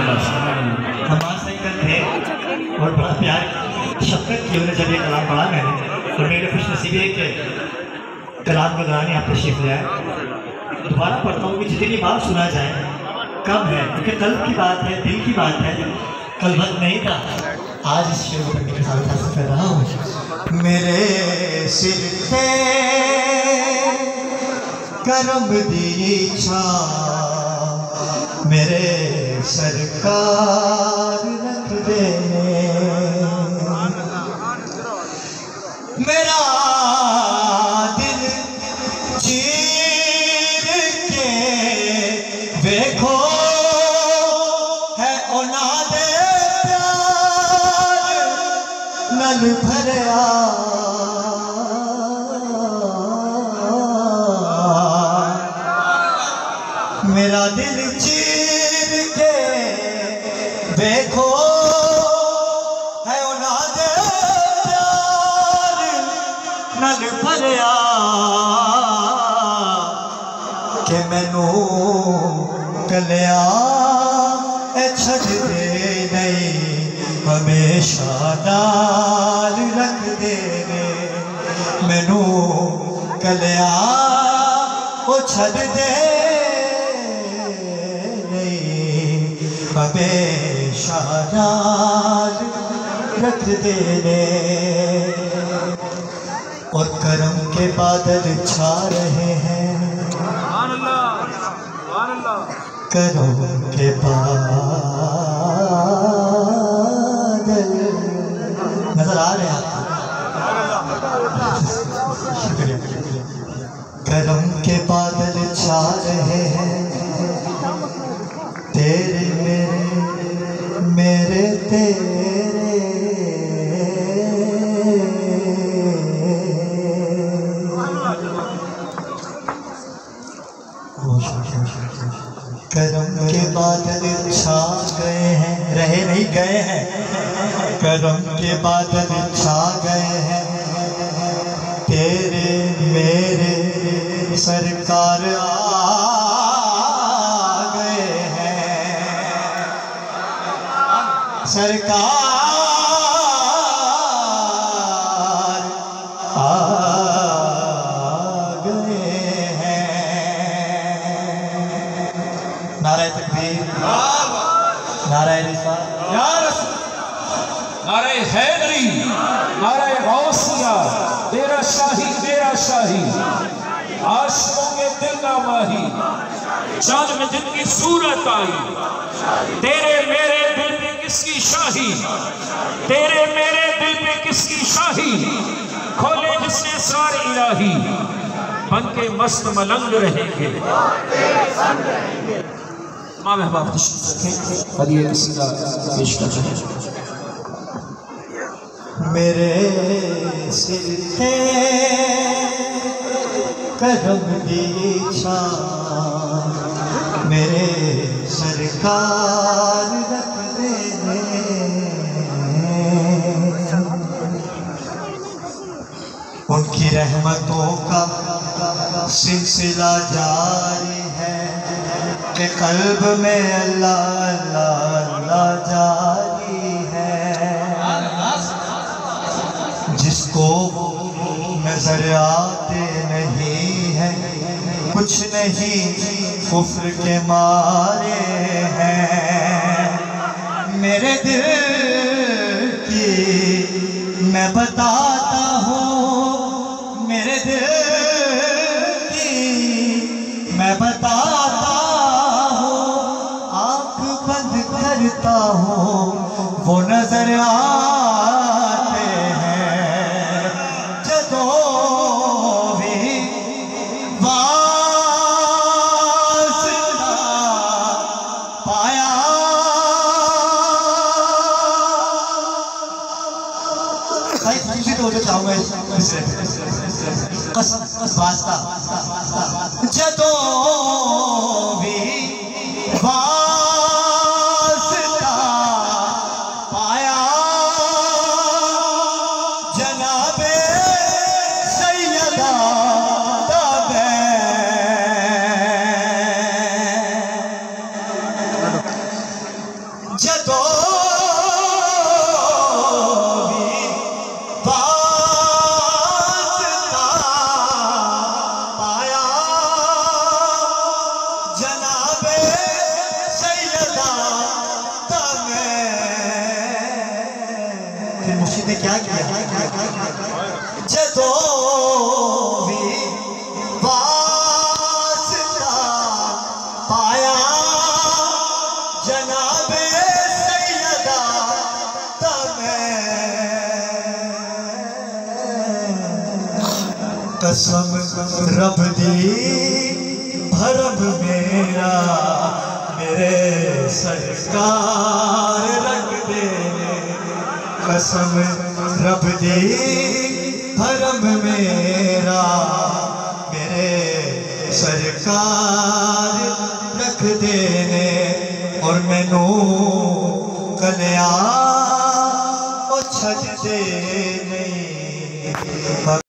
हमारे सैकल थे और बड़ा प्यार शफकत की उन्हें जब ये कलाम पढ़ा मैंने तो मेरे खुश नसीबी है कि कलाम के दौरान यहाँ तशरीफ ले आए। दोबारा पढ़ता हूँ कि जितनी बार सुना जाए कम है, क्योंकि कल्ब की बात है, दिल की बात है। कल वक्त नहीं था, आज इस शेर को पढ़ने के साथ हासिल कर रहा हूँ। मेरे सिर पे करम दी छा मेरे सरकार रख दे, मेरा दिल चीर के देखो है औलादे प्यार नल भरया, मेरा दिल चीर के देखो है औलादे प्यार नल भरया, कि मैनू कलिया छड़ दे नहीं हमेशा नाल रख दे, मैनू कलिया वो छड़ दे हमेशा नाल रख दे। और करम के बादल छा रहे हैं, करम के बादल नजर आ रहे हैं आपको, शुक्रिया। करम के बादल छा रहे हैं, तेरे मेरे तेरे, करम के बादल छा गए हैं, रहे नहीं गए हैं, करम के बादल छा गए हैं, तेरे मेरे सरकार आ गए हैं, सरकार आ गए हैं। नारे तकबीर, नारे रिसालत, नारे हैदरी, नारे गौसिया, तेरा शाही मेरा शाही, आशिकों के दिल का माही, चांद में जिनकी सूरत आई, तेरे मेरे दिल पे किसकी शाही, तेरे मेरे दिल पे किसकी शाही, खोले जिसने सारे इलाही, बन के मस्त मलंग रहेंगे। माँ महबाब हदिया किसी का पेश कर रहे हैं। मेरे सिर पे करम दी छा मेरे सरकार रख दे, उनकी रहमतों का सिलसिला जारी है कि कल्ब में अल्लाह अल्लाह अल्लाह जारी है। जिसको नजर आते नहीं है कुछ नहीं कुफ्र के मारे हैं, मेरे दिल की मैं बताता हूँ, मेरे दिल की मैं बताता हूँ, आँख बंद करता हूँ वो नजर आते हैं, जदों भी वास्ता पाया तो चाहूंगा वास्ता, जदों भी वास्ता पाया जनाबे सैयदा तबे, जदों भी वास्ता पाया जनाबे सैयदा फिर मुर्शिद ने क्या किया? जदों भी वास्ता पाया जनाबे सैयदा कसम रब दी भरम मेरा मेरे सरकार रख दे कसम रब दी भरम मेरा मेरे सरकार रख देने और मैनू कलिया छड्डे नहीं।